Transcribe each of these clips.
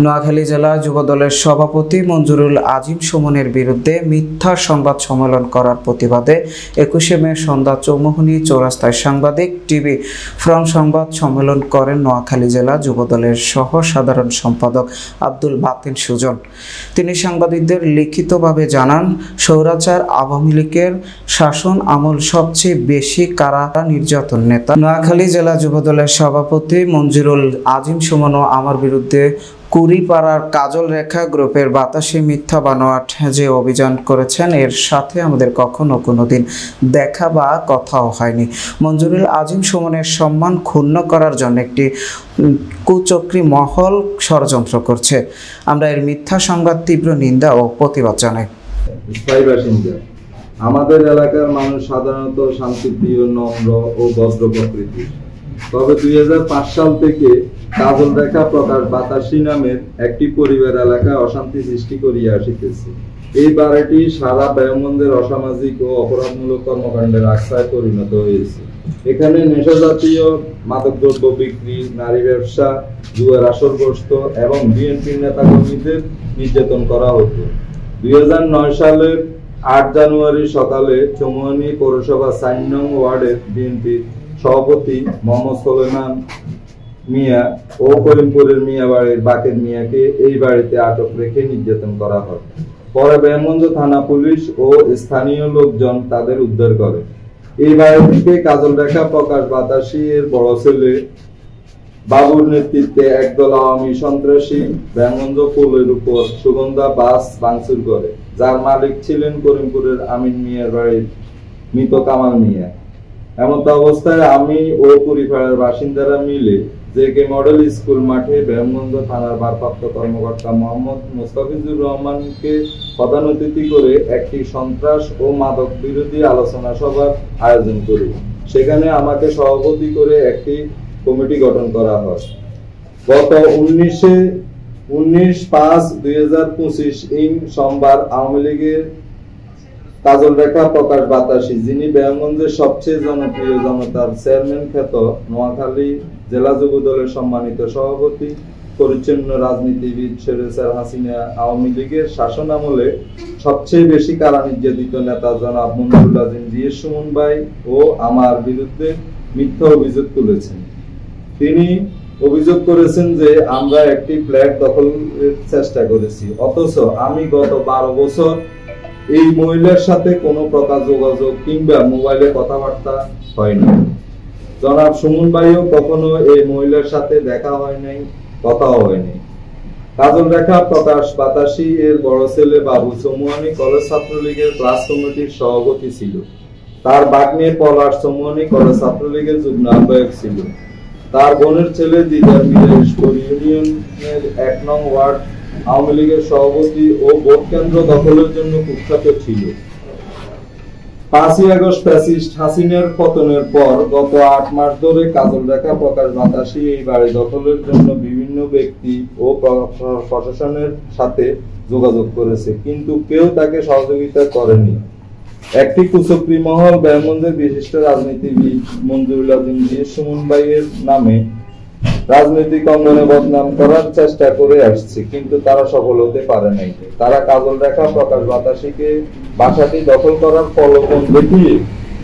নোয়াখালী জেলা যুবদলের সভাপতি মঞ্জুরুল আজিম সুমনের বিরুদ্ধে মিথ্যা সংবাদ সম্মেলন করার প্রতিবাদে ২১শে মে সন্ধ্যা চৌমুহনী চৌরাস্তায় সাংবাদিক টিভি ফ্রম সংবাদ সম্মেলন করেন নোয়াখালী জেলা যুবদলের সহ সাধারণ সম্পাদক আব্দুল বাতিন সুজন। তিনি সাংবাদিকদের লিখিতভাবে জানান, স্বৈরাচার আওয়ামী লীগের শাসন আমল সবচেয়ে বেশি কারা নির্যাতন নেতা নোয়াখালী জেলা যুবদলের সভাপতি মঞ্জুরুল আজিম সুমনও আমার বিরুদ্ধে কুড়িপাড়ার কাজল রেখা গ্রুপের বাতাসে মিথ্যা বানোয়াট যে অভিযান করেছেন, এর সাথে আমাদের কখনো কোনোদিন দেখা বা কথাও হয়নি। মঞ্জুরুল আজিম সুমনের সম্মান ক্ষুণ্ণ করার জন্য একটি কুচক্রী মহল ষড়যন্ত্র করছে। আমরা এর মিথ্যা সংবাদ তীব্র নিন্দা ও প্রতিবাদ জানাই। আমাদের এলাকার মানুষ সাধারণত শান্তিপ্রিয়, নম্র ও ভদ্র প্রকৃতির। তবে ২০০৫ সাল থেকে কাজল রেখা প্রকাশ বাতাসী নামের একটি পরিবার এলাকায় অশান্তি সৃষ্টি করিয়া আসিতেছে। এই বাড়িটি সারা ব্যায়ামগঞ্জের অসামাজিক ও অপরাধমূলক কর্মকাণ্ডের আশ্রয় পরিণত হয়েছে। এখানে নেশাজাতীয় মাদকদ্রব্য বিক্রি, নারী ব্যবসা, জুয়ার আসরগ্রস্ত এবং বিএনপির নেতাকর্মীদের নির্যাতন করা হতো। ২০০৯ সালের ৮ জানুয়ারি সকালে চৌমুহনী পৌরসভা ৪ নং ওয়ার্ডের বিএনপি সভাপতি মোহাম্মদ সুলেমান মিয়া ও করিমপুরের মিয়া বাড়ির বাকের মিয়াকে এই বাড়িতে আটক রেখে নির্যাতন করা হয়। পরে ব্যায়ামগঞ্জ থানা পুলিশ ও স্থানীয় লোকজন তাদের উদ্ধার করে। এই বাড়ি থেকে কাজল রেখা প্রকাশ বাতাসী এর বড় ছেলে বাবুর নেতৃত্বে একদল আওয়ামী সন্ত্রাসী ব্যায়ামগঞ্জ পুলের উপর সুগন্ধা বাস ভাঙচুর করে, যার মালিক ছিলেন করিমপুরের আমিন মিয়ার বাড়ির মৃত কামাল মিয়া। এমত অবস্থায় আমি ও কুড়িপাড়ার বাসিন্দারা মিলে জেকে মডেল স্কুল মাঠে ব্যায়ামগঞ্জ থানার ভারপ্রাপ্ত কর্মকর্তা মোহাম্মদ মুস্তাফিজুর রহমানকে প্রধান অতিথি করে একটি সন্ত্রাস ও মাদক বিরোধী আলোচনা সভার আয়োজন করি। সেখানে আমাকে সভাপতি করে একটি কমিটি গঠন করা হয়। গত 19/5/2025 সোমবার আওয়ামী লীগের কাজল রেখা প্রকাশ বাতাসী, যিনি ব্যায়ামগঞ্জের সবচেয়ে জনপ্রিয় জনতার চেয়ারম্যান খ্যাত নোয়াখালী জেলা যুবদলের সম্মানিত সভাপতি, পরিচ্ছন্ন রাজনীতিবিদ স্বৈরাচার হাসিনা আওয়ামী লীগের শাসন আমলে সবচেয়ে বেশি কারা নির্যাতিত নেতা জনাব মঞ্জুরুল আজিম সুমন ভাই ও আমার বিরুদ্ধে মিথ্যা অভিযোগ তুলেছেন। তিনি অভিযোগ করেছেন যে আমরা একটি ফ্ল্যাট দখলের চেষ্টা করেছি, অথচ আমি গত 12 বছর এই মহিলার সাথে কোনো প্রকার যোগাযোগ কিংবা মোবাইলে কথাবার্তা হয়নি। জনাব সুমন ভাইও কখনো এই মহিলার সাথে দেখা হয় নাই, কথাও হয়নি। কাজল রেখা প্রকাশ বাতাসী এর বড় ছেলে বাবু চৌমুহনী কলেজ ছাত্রলীগের ক্লাস কমিটির সভাপতি ছিল। তার ভাগ্নে পলাশ চৌমুহনী কলেজ ছাত্রলীগের যুগ্ম আহ্বায়ক ছিল। তার বোনের ছেলে দিদার মিরাজপুর ইউনিয়নের ১ নং ওয়ার্ড আওয়ামী লীগের সভাপতি ও ভোট কেন্দ্র দখলের জন্য কুখ্যাত ছিল। ৫ই আগস্ট ফ্যাসিস্ট হাসিনার পতনের পর গত ৮ মাস ধরে কাজল রেখা প্রকাশ বাতাসী এই বাড়ি দখলের জন্য বিভিন্ন ব্যক্তি ও প্রশাসনের সাথে যোগাযোগ করেছে, কিন্তু কেউ তাকে সহযোগিতা করেনি। একটি কুচক্রী মহল ব্যায়ামগঞ্জের বিশিষ্ট রাজনীতিবিদ মঞ্জুরুল আজিম সুমন ভাইয়ের নামে রাজনৈতিক অঙ্গনে বদনাম করার চেষ্টা করে আসছে, কিন্তু তারা সফল হতে পারে নাই। তারা কাজল রেখা প্রকাশ বাতাসীকে বাসাটি দখল করার প্রলোভন দেখিয়ে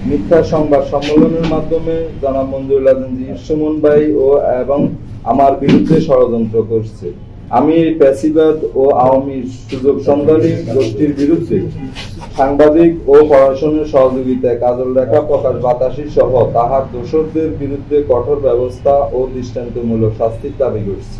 মিথ্যা সংবাদ সম্মেলনের মাধ্যমে জনাব মঞ্জুরুল আজিম সুমন ভাই ও এবং আমার বিরুদ্ধে ষড়যন্ত্র করছে। আমি এই প্যাসিবাদ ও আওয়ামী সুযোগ সন্ধানী গোষ্ঠীর বিরুদ্ধে সাংবাদিক ও প্রশাসনের সহযোগিতায় কাজল রেখা প্রকাশ বাতাসী সহ তাহার দোসরদের বিরুদ্ধে কঠোর ব্যবস্থা ও দৃষ্টান্তমূলক শাস্তির দাবি করছি।